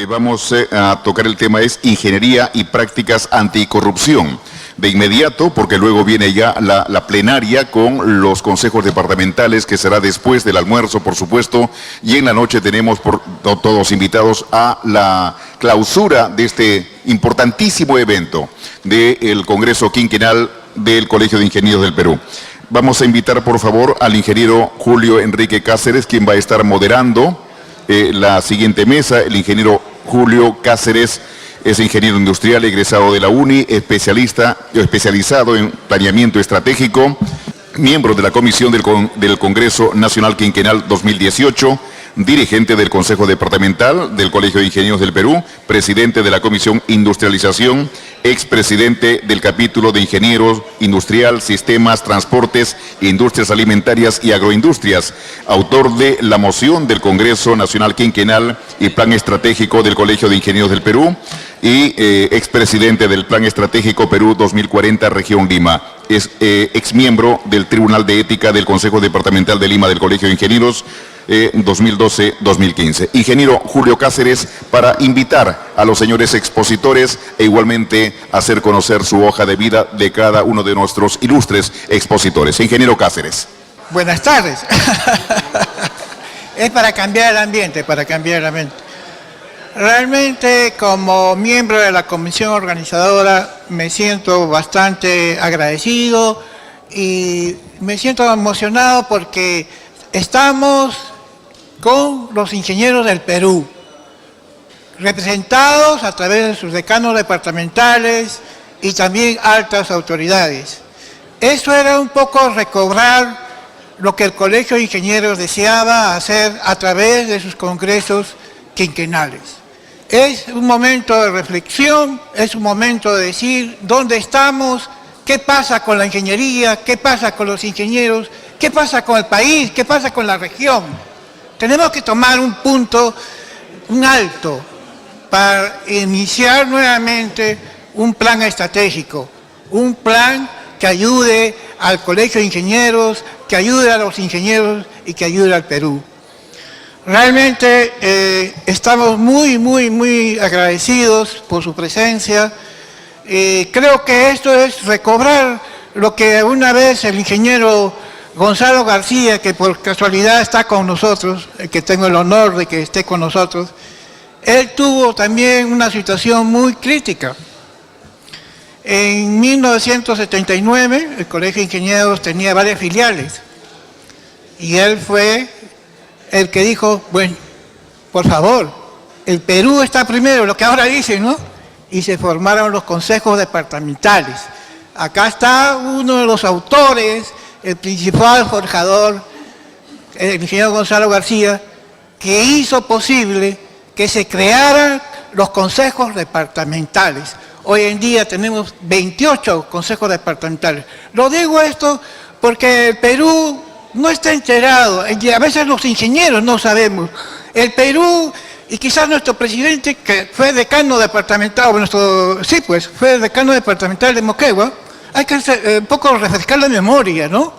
Vamos a tocar el tema es Ingeniería y Prácticas Anticorrupción. De inmediato, porque luego viene ya la plenaria con los consejos departamentales, que será después del almuerzo, por supuesto, y en la noche tenemos todos invitados a la clausura de este importantísimo evento del Congreso Quinquenal del Colegio de Ingenieros del Perú. Vamos a invitar, por favor, al ingeniero Julio Enrique Cáceres, quien va a estar moderando la siguiente mesa. El ingeniero Julio Cáceres es ingeniero industrial, egresado de la UNI, especializado en planeamiento estratégico, miembro de la Comisión del Congreso Nacional Quinquenal 2018, dirigente del Consejo Departamental del Colegio de Ingenieros del Perú, presidente de la Comisión Industrialización, expresidente del Capítulo de Ingenieros Industrial, Sistemas, Transportes, Industrias Alimentarias y Agroindustrias, autor de la moción del Congreso Nacional Quinquenal y Plan Estratégico del Colegio de Ingenieros del Perú y expresidente del Plan Estratégico Perú 2040 Región Lima. Es exmiembro del Tribunal de Ética del Consejo Departamental de Lima del Colegio de Ingenieros 2012-2015. Ingeniero Julio Cáceres, para invitar a los señores expositores e igualmente hacer conocer su hoja de vida de cada uno de nuestros ilustres expositores. Ingeniero Cáceres. Buenas tardes. Es para cambiar el ambiente, Realmente, como miembro de la comisión organizadora, me siento bastante agradecido y me siento emocionado porque estamos con los ingenieros del Perú, representados a través de sus decanos departamentales y también altas autoridades. Eso era un poco recobrar lo que el Colegio de Ingenieros deseaba hacer a través de sus congresos quinquenales. Es un momento de reflexión, es un momento de decir dónde estamos, qué pasa con la ingeniería, qué pasa con los ingenieros, qué pasa con el país, qué pasa con la región. Tenemos que tomar un punto, un alto, para iniciar nuevamente un plan estratégico, un plan que ayude al Colegio de Ingenieros, que ayude a los ingenieros y que ayude al Perú. Realmente estamos muy agradecidos por su presencia. Creo que esto es recobrar lo que una vez el ingeniero Gonzalo García, que por casualidad está con nosotros, que tengo el honor de que esté con nosotros, él tuvo también una situación muy crítica. En 1979 el Colegio de Ingenieros tenía varias filiales y él fue el que dijo, bueno, por favor, el Perú está primero, lo que ahora dicen, ¿no? Y se formaron los consejos departamentales. Acá está uno de los autores, el principal forjador, el ingeniero Gonzalo García, que hizo posible que se crearan los consejos departamentales. Hoy en día tenemos 28 consejos departamentales. Lo digo esto porque el Perú no está enterado, a veces los ingenieros no sabemos. El Perú, y quizás nuestro presidente, que fue decano departamental, fue decano departamental de Moquegua, hay que un poco refrescar la memoria, ¿no?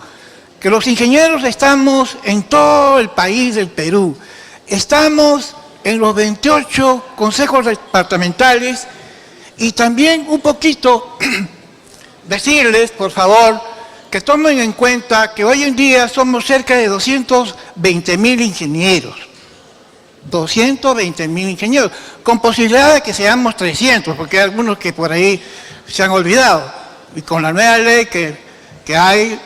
Que los ingenieros estamos en todo el país del Perú. Estamos en los 28 consejos departamentales y también un poquito decirles, por favor, que tomen en cuenta que hoy en día somos cerca de 220.000 ingenieros. 220.000 ingenieros, con posibilidad de que seamos 300, porque hay algunos que por ahí se han olvidado. Y con la nueva ley que hay,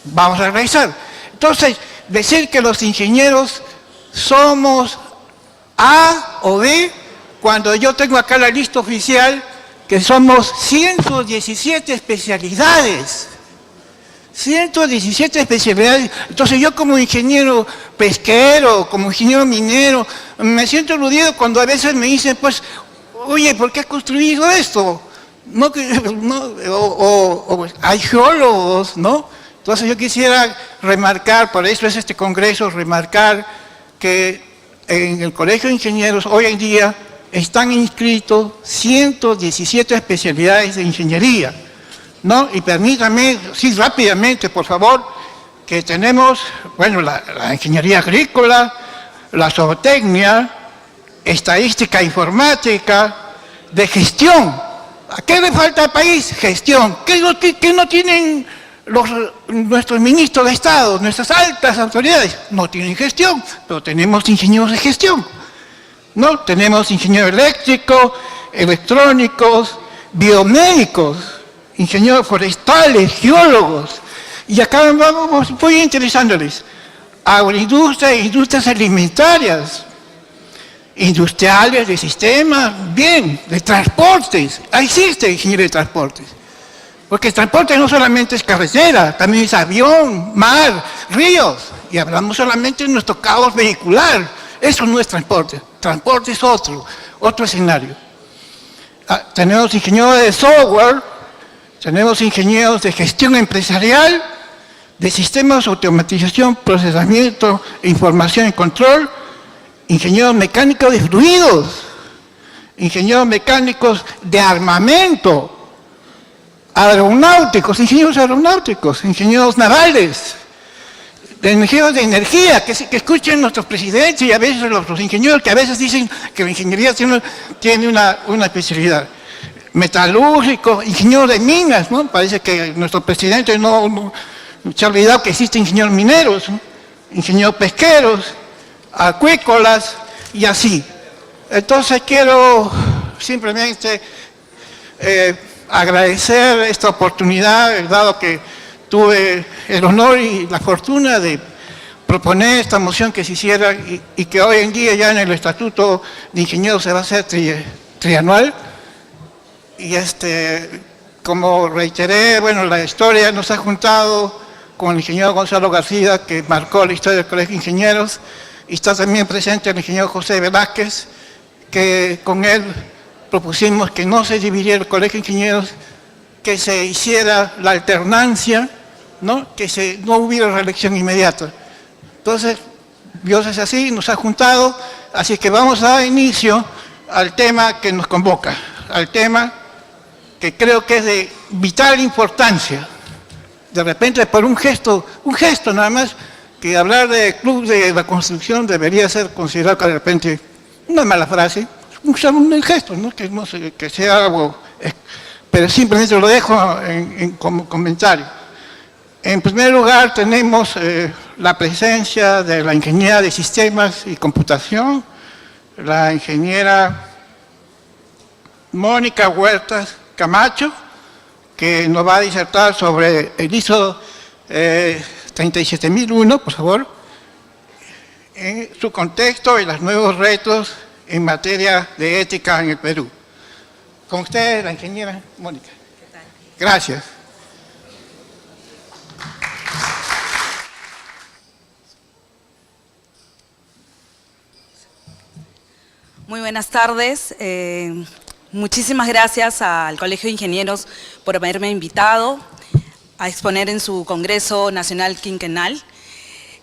vamos a revisar. Entonces, decir que los ingenieros somos A o B, cuando yo tengo acá la lista oficial, que somos 117 especialidades. 117 especialidades. Entonces yo como ingeniero pesquero, como ingeniero minero, me siento aludido cuando a veces me dicen, pues, oye, ¿por qué has construido esto? Hay geólogos, ¿no? Entonces yo quisiera remarcar, por eso es este congreso, remarcar que en el Colegio de Ingenieros hoy en día están inscritos 117 especialidades de ingeniería, ¿no? Y permítanme, sí, rápidamente, por favor, que tenemos, bueno, la ingeniería agrícola, la zootecnia, estadística informática, de gestión. ¿A qué le falta al país? Gestión. ¿Qué no tienen nuestros ministros de Estado, nuestras altas autoridades? No tienen gestión, pero tenemos ingenieros de gestión, ¿no? Tenemos ingenieros eléctricos, electrónicos, biomédicos, ingenieros forestales, geólogos. Y acá voy interesándoles. Agroindustria e industrias alimentarias, industriales, de sistemas, bien, de transportes. Ahí existe ingeniero de transportes. Porque el transporte no solamente es carretera, también es avión, mar, ríos. Y hablamos solamente de nuestro caos vehicular. Eso no es transporte. Transporte es otro escenario. Tenemos ingenieros de software, tenemos ingenieros de gestión empresarial, de sistemas de automatización, procesamiento, información y control, ingenieros mecánicos de fluidos, ingenieros mecánicos de armamento, aeronáuticos, ingenieros navales, de ingenieros de energía, que escuchen nuestros presidentes y a veces los ingenieros que a veces dicen que la ingeniería tiene una especialidad. Metalúrgicos, ingenieros de minas, ¿no? Parece que nuestro presidente no se ha olvidado que existen ingenieros mineros, ¿no? Ingenieros pesqueros, acuícolas y así. Entonces quiero simplemente agradecer esta oportunidad, dado que tuve el honor y la fortuna de proponer esta moción que se hiciera y que hoy en día ya en el Estatuto de Ingenieros se va a hacer trianual. Y como reiteré, bueno, la historia nos ha juntado con el ingeniero Gonzalo García, que marcó la historia del Colegio de Ingenieros, y está también presente el ingeniero José Velázquez, que con él propusimos que no se dividiera el Colegio de Ingenieros, que se hiciera la alternancia, ¿no? Que no hubiera reelección inmediata. Entonces, Dios es así, nos ha juntado, así que vamos a dar inicio al tema que nos convoca, al tema que creo que es de vital importancia. De repente, por un gesto nada más, que hablar de Club de la Construcción debería ser considerado de repente una mala frase, un gesto, ¿no? Que sea algo, pero simplemente lo dejo como comentario. En primer lugar, tenemos la presencia de la ingeniera de Sistemas y Computación, la ingeniera Mónica Huertas Camacho, que nos va a disertar sobre el ISO 37001, por favor, en su contexto y los nuevos retos en materia de ética en el Perú. Con usted, la ingeniera Mónica. Gracias. Muy buenas tardes. Muchísimas gracias al Colegio de Ingenieros por haberme invitado a exponer en su Congreso Nacional Quinquenal.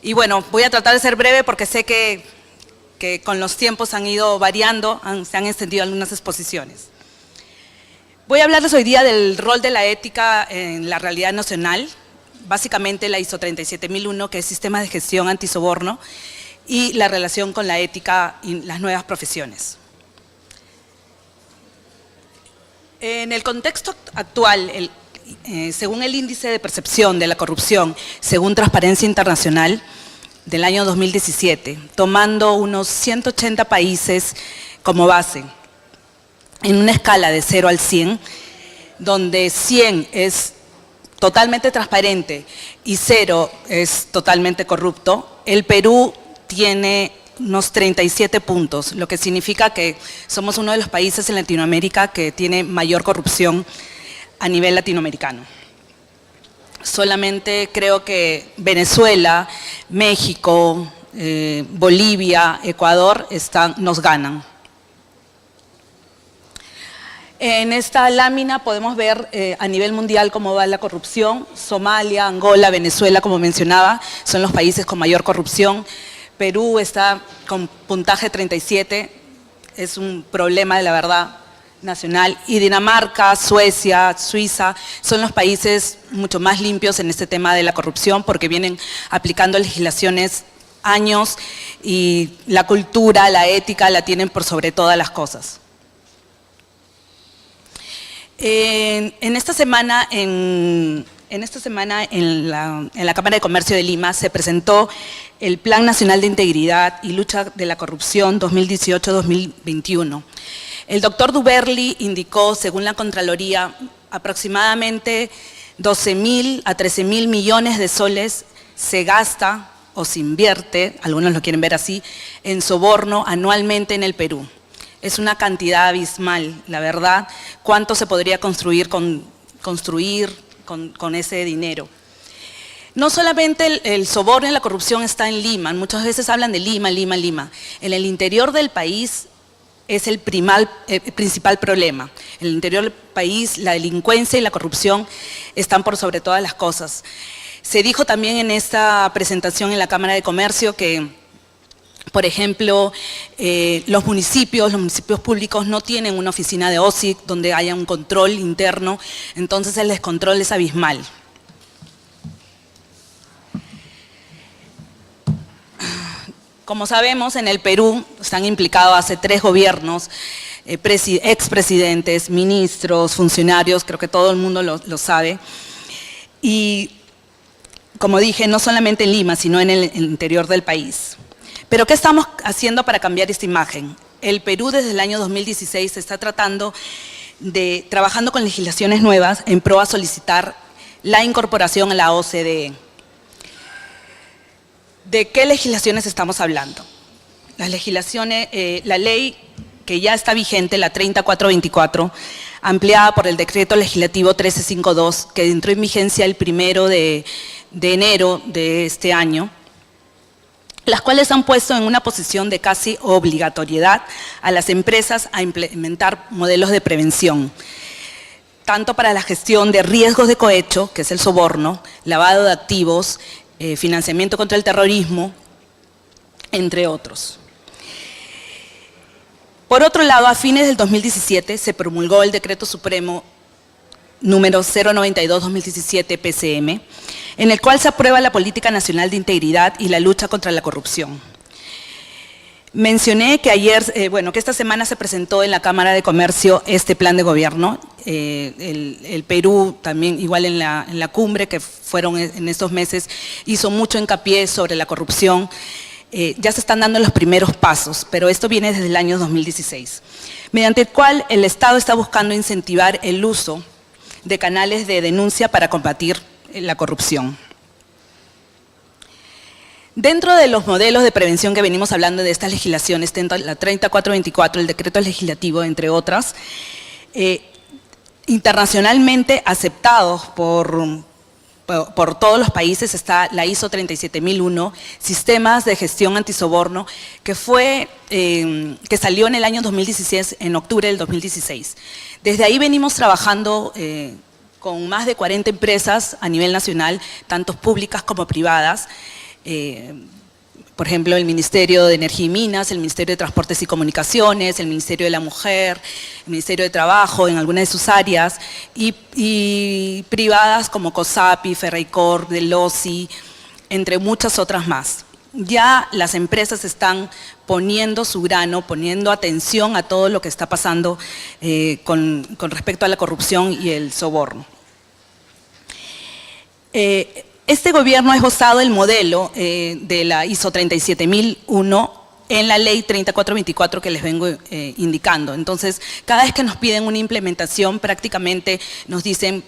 Y bueno, voy a tratar de ser breve porque sé que con los tiempos han ido variando, se han extendido algunas exposiciones. Voy a hablarles hoy día del rol de la ética en la realidad nacional, básicamente la ISO 37001, que es Sistema de Gestión Antisoborno, y la relación con la ética y las nuevas profesiones. En el contexto actual, según el índice de percepción de la corrupción, según Transparencia Internacional del año 2017, tomando unos 180 países como base, en una escala de 0 al 100, donde 100 es totalmente transparente y 0 es totalmente corrupto, el Perú tiene unos 37 puntos, lo que significa que somos uno de los países en Latinoamérica que tiene mayor corrupción a nivel latinoamericano. Solamente creo que Venezuela, México, Bolivia, Ecuador nos ganan. En esta lámina podemos ver a nivel mundial cómo va la corrupción. Somalia, Angola, Venezuela, como mencionaba, son los países con mayor corrupción. Perú está con puntaje 37, es un problema de la verdad nacional. Y Dinamarca, Suecia, Suiza son los países mucho más limpios en este tema de la corrupción porque vienen aplicando legislaciones años y la cultura, la ética la tienen por sobre todas las cosas. En esta semana en la Cámara de Comercio de Lima se presentó el Plan Nacional de Integridad y Lucha de la Corrupción 2018-2021. El doctor Duberli indicó, según la Contraloría, aproximadamente 12.000 a 13.000 millones de soles se gasta o se invierte, algunos lo quieren ver así, en soborno anualmente en el Perú. Es una cantidad abismal, la verdad, cuánto se podría construir con ese dinero. No solamente el soborno y la corrupción está en Lima, muchas veces hablan de Lima. En el interior del país es el principal problema. En el interior del país la delincuencia y la corrupción están por sobre todas las cosas. Se dijo también en esta presentación en la Cámara de Comercio que, por ejemplo, los municipios públicos no tienen una oficina de OSIC donde haya un control interno, entonces el descontrol es abismal. Como sabemos, en el Perú están implicados hace 3 gobiernos, expresidentes, ministros, funcionarios, creo que todo el mundo lo sabe. Y, como dije, no solamente en Lima, sino en el interior del país. Pero, ¿qué estamos haciendo para cambiar esta imagen? El Perú desde el año 2016 está trabajando con legislaciones nuevas en pro a solicitar la incorporación a la OCDE. ¿De qué legislaciones estamos hablando? Las legislaciones, la ley que ya está vigente, la 3424, ampliada por el decreto legislativo 1352, que entró en vigencia el 1 de enero de este año, las cuales han puesto en una posición de casi obligatoriedad a las empresas a implementar modelos de prevención, tanto para la gestión de riesgos de cohecho, que es el soborno, lavado de activos, financiamiento contra el terrorismo, entre otros. Por otro lado, a fines del 2017 se promulgó el Decreto Supremo número 092-2017 PCM, en el cual se aprueba la Política Nacional de Integridad y la lucha contra la corrupción. Mencioné que que esta semana se presentó en la Cámara de Comercio este plan de gobierno. El Perú también, igual en la cumbre que fueron en estos meses, hizo mucho hincapié sobre la corrupción. Ya se están dando los primeros pasos, pero esto viene desde el año 2016, mediante el cual el Estado está buscando incentivar el uso de canales de denuncia para combatir la corrupción. Dentro de los modelos de prevención que venimos hablando de estas legislaciones, la 3424, el decreto legislativo, entre otras, internacionalmente aceptados por todos los países, está la ISO 37001, Sistemas de Gestión Antisoborno, que salió en el año 2016, en octubre del 2016. Desde ahí venimos trabajando con más de 40 empresas a nivel nacional, tanto públicas como privadas, por ejemplo, el Ministerio de Energía y Minas, el Ministerio de Transportes y Comunicaciones, el Ministerio de la Mujer, el Ministerio de Trabajo en algunas de sus áreas, y privadas como COSAPI, Ferreycorp, Delosi, entre muchas otras más. Ya las empresas están poniendo su grano, poniendo atención a todo lo que está pasando con respecto a la corrupción y el soborno. Este gobierno ha esbozado el modelo de la ISO 37001 en la ley 3424 que les vengo indicando. Entonces, cada vez que nos piden una implementación, prácticamente nos dicen,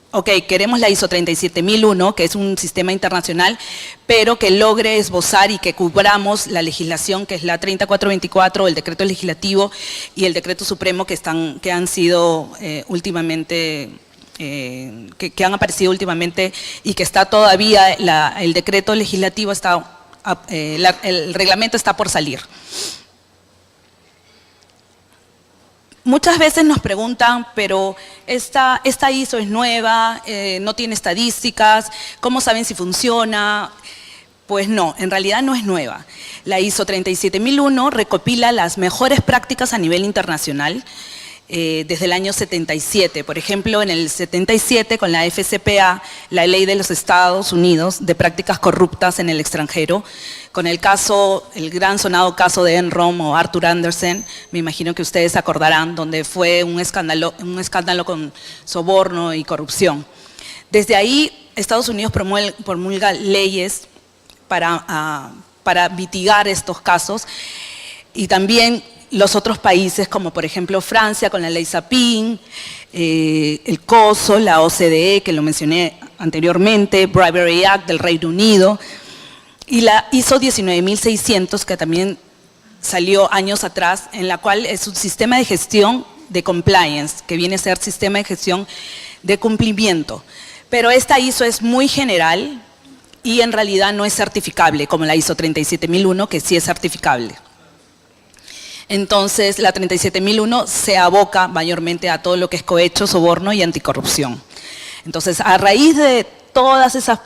ok, queremos la ISO 37001, que es un sistema internacional, pero que logre esbozar y que cubramos la legislación que es la 3424, el decreto legislativo y el decreto supremo que han sido últimamente... que han aparecido últimamente y que está todavía, el decreto legislativo está, el reglamento está por salir. Muchas veces nos preguntan, pero esta ISO es nueva, no tiene estadísticas, ¿cómo saben si funciona? Pues no, en realidad no es nueva. La ISO 37001 recopila las mejores prácticas a nivel internacional, desde el año 77. Por ejemplo, en el 77, con la FCPA, la Ley de los Estados Unidos de Prácticas Corruptas en el Extranjero, con el caso, el gran sonado caso de Enron o Arthur Andersen, me imagino que ustedes se acordarán, donde fue un escándalo con soborno y corrupción. Desde ahí, Estados Unidos promulga leyes para mitigar estos casos, y también los otros países, como por ejemplo Francia con la ley Sapin, el COSO, la OCDE, que lo mencioné anteriormente, Bribery Act del Reino Unido, y la ISO 19600, que también salió años atrás, en la cual es un sistema de gestión de compliance, que viene a ser sistema de gestión de cumplimiento. Pero esta ISO es muy general y en realidad no es certificable, como la ISO 37001, que sí es certificable. Entonces, la 37001 se aboca mayormente a todo lo que es cohecho, soborno y anticorrupción. Entonces, a raíz de todas esas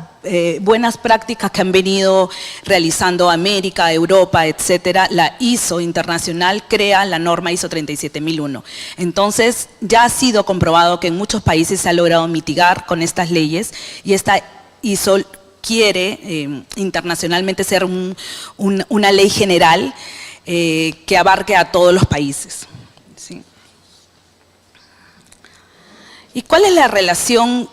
buenas prácticas que han venido realizando América, Europa, etcétera, la ISO internacional crea la norma ISO 37001. Entonces, ya ha sido comprobado que en muchos países se ha logrado mitigar con estas leyes, y esta ISO quiere internacionalmente ser una ley general que abarque a todos los países. ¿Sí? ¿Y cuál es la relación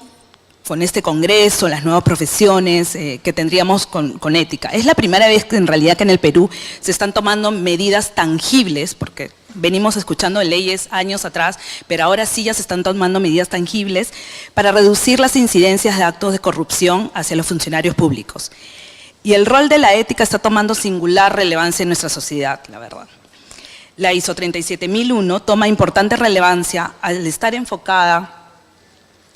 con este congreso, las nuevas profesiones que tendríamos con ética? Es la primera vez que en realidad que en el Perú se están tomando medidas tangibles, porque venimos escuchando leyes años atrás, pero ahora sí ya se están tomando medidas tangibles para reducir las incidencias de actos de corrupción hacia los funcionarios públicos. Y el rol de la ética está tomando singular relevancia en nuestra sociedad, la verdad. La ISO 37001 toma importante relevancia al estar enfocada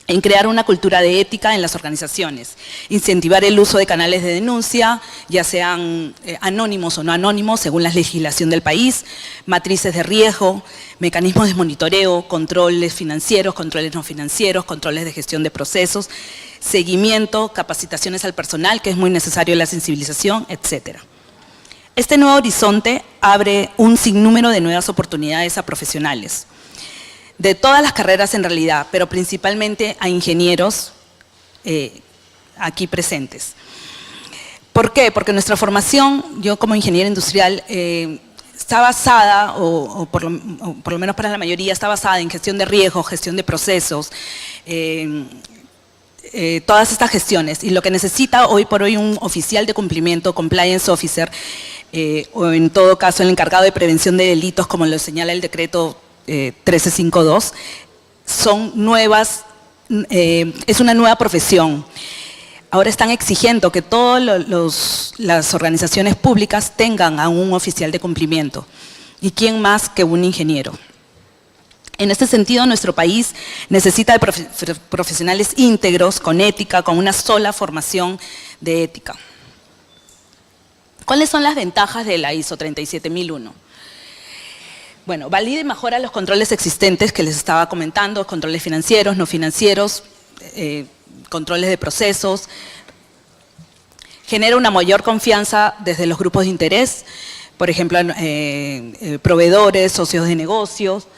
en crear una cultura de ética en las organizaciones, incentivar el uso de canales de denuncia, ya sean anónimos o no anónimos, según la legislación del país, matrices de riesgo, mecanismos de monitoreo, controles financieros, controles no financieros, controles de gestión de procesos, seguimiento, capacitaciones al personal, que es muy necesario la sensibilización, etc. Este nuevo horizonte abre un sinnúmero de nuevas oportunidades a profesionales, de todas las carreras en realidad, pero principalmente a ingenieros aquí presentes. ¿Por qué? Porque nuestra formación, yo como ingeniera industrial, está basada, o por lo menos para la mayoría, está basada en gestión de riesgos, gestión de procesos, todas estas gestiones. Y lo que necesita hoy por hoy un oficial de cumplimiento, compliance officer, o en todo caso el encargado de prevención de delitos, como lo señala el decreto 1352, son nuevas, es una nueva profesión. Ahora están exigiendo que todas las organizaciones públicas tengan a un oficial de cumplimiento. ¿Y quién más que un ingeniero? En este sentido, nuestro país necesita de profesionales íntegros, con ética, con una sola formación de ética. ¿Cuáles son las ventajas de la ISO 37001? Bueno, valida y mejora los controles existentes que les estaba comentando, controles financieros, no financieros, controles de procesos, genera una mayor confianza desde los grupos de interés, por ejemplo, proveedores, socios de negocios,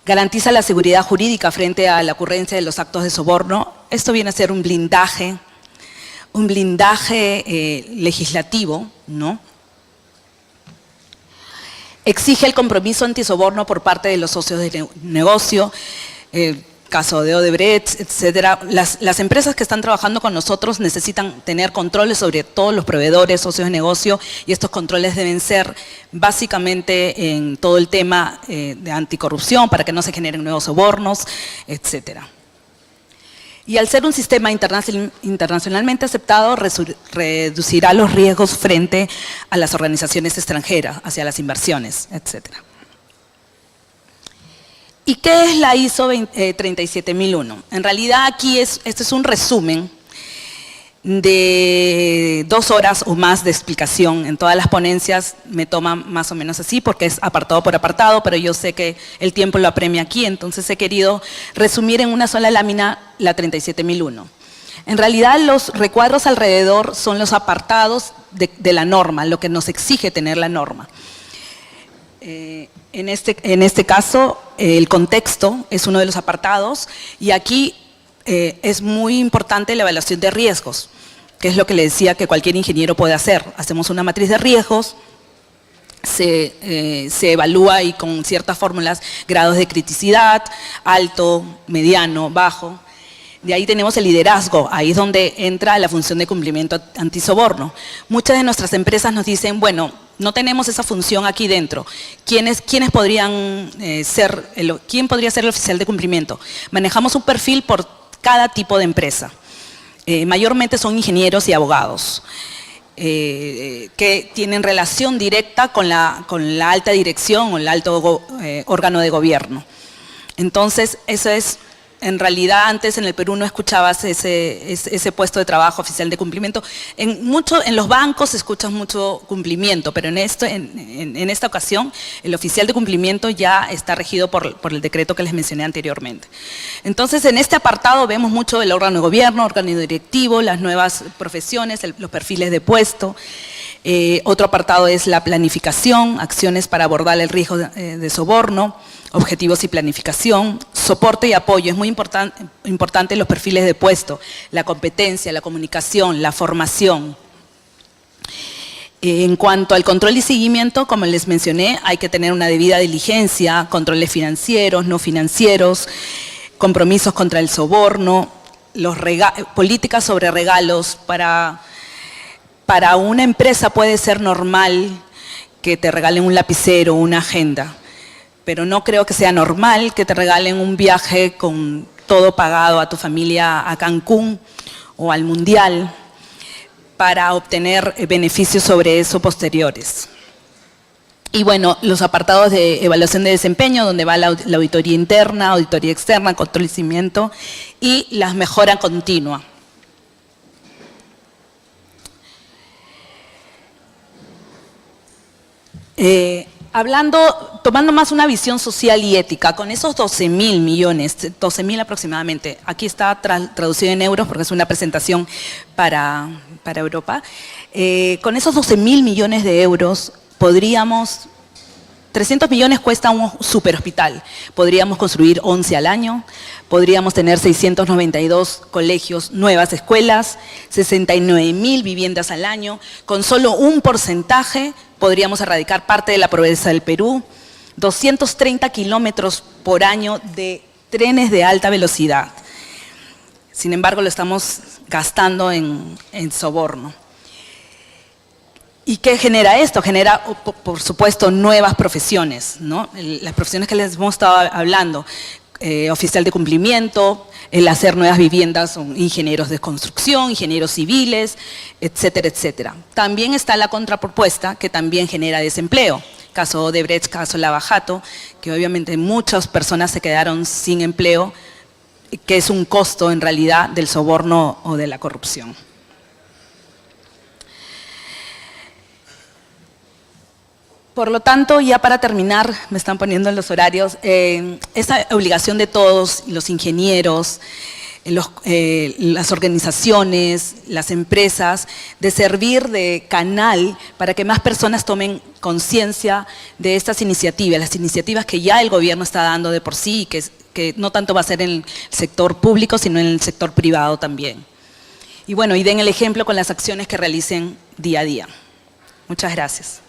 garantiza la seguridad jurídica frente a la ocurrencia de los actos de soborno. Esto viene a ser un blindaje legislativo, ¿no? Exige el compromiso antisoborno por parte de los socios de negocio, caso de Odebrecht, etcétera. Las empresas que están trabajando con nosotros necesitan tener controles sobre todos los proveedores, socios de negocio, y estos controles deben ser básicamente en todo el tema de anticorrupción para que no se generen nuevos sobornos, etcétera. Y al ser un sistema internacionalmente aceptado, reducirá los riesgos frente a las organizaciones extranjeras, hacia las inversiones, etc. ¿Y qué es la ISO 37001? En realidad aquí este es un resumen de 2 horas o más de explicación. En todas las ponencias me toma más o menos así, porque es apartado por apartado, pero yo sé que el tiempo lo apremia aquí, entonces he querido resumir en una sola lámina la 37001. En realidad los recuadros alrededor son los apartados de la norma, lo que nos exige tener la norma. En este caso, el contexto es uno de los apartados, y aquí es muy importante la evaluación de riesgos. que es lo que le decía que cualquier ingeniero puede hacer. Hacemos una matriz de riesgos, se evalúa y con ciertas fórmulas grados de criticidad, alto, mediano, bajo. De ahí tenemos el liderazgo, ahí es donde entra la función de cumplimiento antisoborno. Muchas de nuestras empresas nos dicen, bueno, no tenemos esa función aquí dentro. ¿Quién podría ser el oficial de cumplimiento? Manejamos un perfil por cada tipo de empresa. Mayormente son ingenieros y abogados que tienen relación directa con la alta dirección o el alto órgano de gobierno. Entonces, eso es, en realidad antes en el Perú no escuchabas ese puesto de trabajo oficial de cumplimiento. En los bancos escuchas mucho cumplimiento, pero en esta ocasión el oficial de cumplimiento ya está regido por el decreto que les mencioné anteriormente. Entonces, en este apartado vemos mucho el órgano de gobierno, órgano directivo, las nuevas profesiones, los perfiles de puesto. Otro apartado es la planificación, acciones para abordar el riesgo de soborno, objetivos y planificación, soporte y apoyo. Es muy importante los perfiles de puesto, la competencia, la comunicación, la formación. En cuanto al control y seguimiento, como les mencioné, hay que tener una debida diligencia, controles financieros, no financieros, compromisos contra el soborno, políticas sobre regalos. Para una empresa puede ser normal que te regalen un lapicero o una agenda, pero no creo que sea normal que te regalen un viaje con todo pagado a tu familia a Cancún o al Mundial para obtener beneficios sobre eso posteriores. Y bueno, los apartados de evaluación de desempeño, donde va la auditoría interna, auditoría externa, control y seguimiento y la mejora continua. Tomando más una visión social y ética, con esos 12.000 millones, 12.000 aproximadamente, aquí está traducido en euros porque es una presentación para Europa, con esos 12.000 millones de euros podríamos, 300 millones cuesta un superhospital, podríamos construir 11 al año, podríamos tener 692 colegios, nuevas escuelas, 69.000 viviendas al año, con solo un porcentaje podríamos erradicar parte de la pobreza del Perú, 230 kilómetros por año de trenes de alta velocidad. Sin embargo, lo estamos gastando en soborno. ¿Y qué genera esto? Genera, por supuesto, nuevas profesiones, ¿no? Las profesiones que les hemos estado hablando, oficial de cumplimiento, el hacer nuevas viviendas, son ingenieros de construcción, ingenieros civiles, etcétera, etcétera. También está la contrapropuesta que también genera desempleo. Caso Odebrecht, caso Lava Jato, que obviamente muchas personas se quedaron sin empleo, que es un costo en realidad del soborno o de la corrupción. Por lo tanto, ya para terminar, me están poniendo en los horarios, esa obligación de todos, los ingenieros, las organizaciones, las empresas, de servir de canal para que más personas tomen conciencia de estas iniciativas, las iniciativas que ya el gobierno está dando de por sí, que no tanto va a ser en el sector público, sino en el sector privado también. Y bueno, y den el ejemplo con las acciones que realicen día a día. Muchas gracias.